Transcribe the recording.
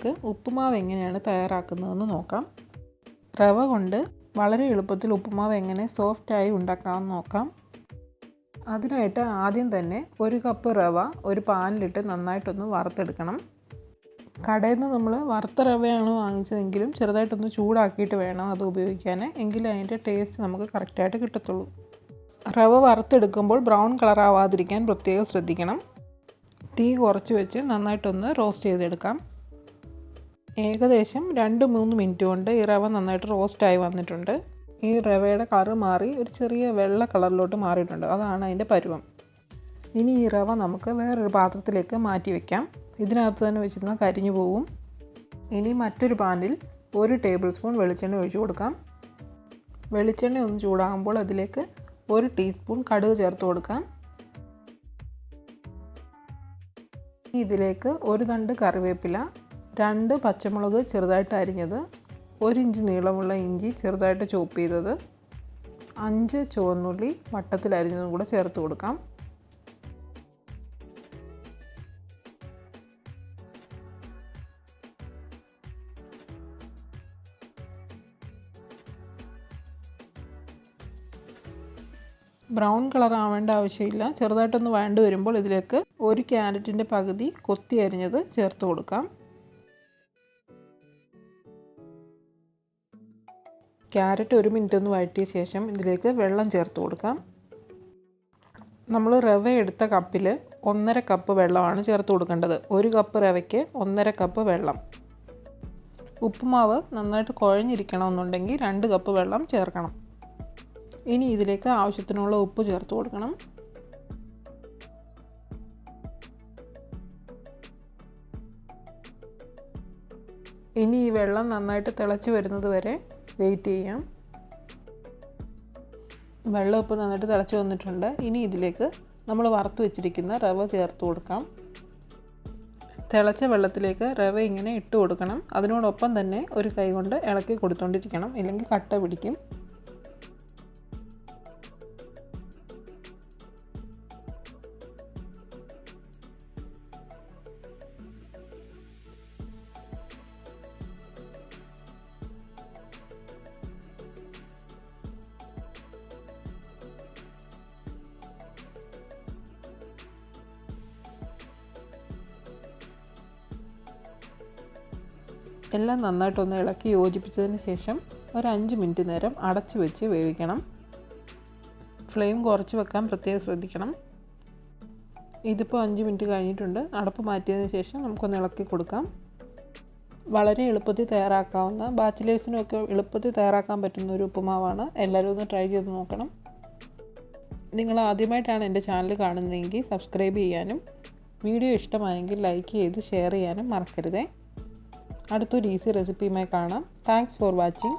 നമുക്ക് ഉപ്പുമാവ് എങ്ങനെയാണ് തയ്യാറാക്കുന്നതെന്ന് നോക്കാം. റവ കൊണ്ട് വളരെ എളുപ്പത്തിൽ ഉപ്പുമാവ് എങ്ങനെ സോഫ്റ്റായി ഉണ്ടാക്കാമെന്ന് നോക്കാം. അതിനായിട്ട് ആദ്യം തന്നെ 1 കപ്പ് റവ ഒരു പാനിലിട്ട് നന്നായിട്ടൊന്ന് വറുത്തെടുക്കണം. കടയിൽ നിന്ന് നമ്മൾ വറുത്ത റവയാണ് വാങ്ങിച്ചതെങ്കിലും ചെറുതായിട്ടൊന്ന് ചൂടാക്കിയിട്ട് വേണം അത് ഉപയോഗിക്കാൻ. എങ്കിലും അതിൻ്റെ ടേസ്റ്റ് നമുക്ക് കറക്റ്റായിട്ട് കിട്ടത്തുള്ളൂ. റവ വറുത്തെടുക്കുമ്പോൾ ബ്രൗൺ കളർ ആവാതിരിക്കാൻ പ്രത്യേകം ശ്രദ്ധിക്കണം. തീ കുറച്ച് വെച്ച് നന്നായിട്ടൊന്ന് റോസ്റ്റ് ചെയ്തെടുക്കാം. ഏകദേശം 2-3 മിനിറ്റ് കൊണ്ട് ഈ റവ നന്നായിട്ട് റോസ്റ്റായി വന്നിട്ടുണ്ട്. ഈ റവയുടെ കളർ മാറി ഒരു ചെറിയ വെള്ള കളറിലോട്ട് മാറിയിട്ടുണ്ട്. അതാണ് അതിൻ്റെ പരുവം. ഇനി ഈ റവ നമുക്ക് വേറൊരു പാത്രത്തിലേക്ക് മാറ്റി വയ്ക്കാം. ഇതിനകത്ത് തന്നെ വെച്ചിരുന്നാൽ കരിഞ്ഞു പോകും. ഇനി മറ്റൊരു പാനിൽ 1 ടേബിൾ സ്പൂൺ വെളിച്ചെണ്ണ ഒഴിച്ചു കൊടുക്കാം. വെളിച്ചെണ്ണ ഒന്ന് ചൂടാകുമ്പോൾ അതിലേക്ക് 1 ടീസ്പൂൺ കടുക് ചേർത്ത് കൊടുക്കാം. ഇതിലേക്ക് 1 തണ്ട് കറിവേപ്പില, 2 പച്ചമുളക് ചെറുതായിട്ട് അരിഞ്ഞത്, 1 ഇഞ്ച് നീളമുള്ള ഇഞ്ചി ചെറുതായിട്ട് ചോപ്പ് ചെയ്തത്, 5 ചുവന്നുള്ളി വട്ടത്തിൽ അരിഞ്ഞതും കൂടെ ചേർത്ത് കൊടുക്കാം. ബ്രൗൺ കളർ ആവേണ്ട ആവശ്യമില്ല. ചെറുതായിട്ടൊന്ന് വഴണ്ട് വരുമ്പോൾ ഇതിലേക്ക് 1 ക്യാരറ്റിൻ്റെ പകുതി കൊത്തി അരിഞ്ഞത് ചേർത്ത് കൊടുക്കാം. ക്യാരറ്റ് 1 മിനിറ്റ് ഒന്ന് വഴറ്റിയ ശേഷം ഇതിലേക്ക് വെള്ളം ചേർത്ത് കൊടുക്കാം. നമ്മൾ റവ എടുത്ത കപ്പിൽ 1.5 കപ്പ് വെള്ളമാണ് ചേർത്ത് കൊടുക്കേണ്ടത്. 1 കപ്പ് റവയ്ക്ക് 1.5 കപ്പ് വെള്ളം. ഉപ്പുമാവ് നന്നായിട്ട് കുഴഞ്ഞിരിക്കണമെന്നുണ്ടെങ്കിൽ 2 കപ്പ് വെള്ളം ചേർക്കണം. ഇനി ഇതിലേക്ക് ആവശ്യത്തിനുള്ള ഉപ്പ് ചേർത്ത് കൊടുക്കണം. ഇനി ഈ വെള്ളം നന്നായിട്ട് തിളച്ച് വരുന്നത് വരെ വെയിറ്റ് ചെയ്യാം. വെള്ളം ഇപ്പോൾ നന്നായിട്ട് തിളച്ച് വന്നിട്ടുണ്ട്. ഇനി ഇതിലേക്ക് നമ്മൾ വറുത്ത് വെച്ചിരിക്കുന്ന റവ ചേർത്ത് കൊടുക്കാം. തിളച്ച വെള്ളത്തിലേക്ക് റവ ഇങ്ങനെ ഇട്ട് കൊടുക്കണം. അതിനോടൊപ്പം തന്നെ ഒരു കൈ കൊണ്ട് ഇളക്കി കൊടുത്തുകൊണ്ടിരിക്കണം, ഇല്ലെങ്കിൽ കട്ട പിടിക്കും. എല്ലാം നന്നായിട്ടൊന്ന് ഇളക്കി യോജിപ്പിച്ചതിന് ശേഷം ഒരു 5 മിനിറ്റ് നേരം അടച്ച് വെച്ച് വേവിക്കണം. ഫ്ലെയിം കുറച്ച് വെക്കാൻ പ്രത്യേകം ശ്രദ്ധിക്കണം. ഇതിപ്പോൾ 5 മിനിറ്റ് കഴിഞ്ഞിട്ടുണ്ട്. അടപ്പ് മാറ്റിയതിന് ശേഷം നമുക്കൊന്ന് ഇളക്കി കൊടുക്കാം. വളരെ എളുപ്പത്തിൽ തയ്യാറാക്കാവുന്ന, ബാച്ചിലേഴ്സിനൊക്കെ എളുപ്പത്തിൽ തയ്യാറാക്കാൻ പറ്റുന്ന ഒരു ഉപ്പുമാവാണ്. എല്ലാവരും ഒന്ന് ട്രൈ ചെയ്ത് നോക്കണം. നിങ്ങൾ ആദ്യമായിട്ടാണ് എൻ്റെ ചാനൽ കാണുന്നതെങ്കിൽ സബ്സ്ക്രൈബ് ചെയ്യാനും വീഡിയോ ഇഷ്ടമായെങ്കിൽ ലൈക്ക് ചെയ്ത് ഷെയർ ചെയ്യാനും മറക്കരുതേ. അടുത്തൊരു ഈസി റെസിപ്പിയുമായി കാണാം. Thanks for watching.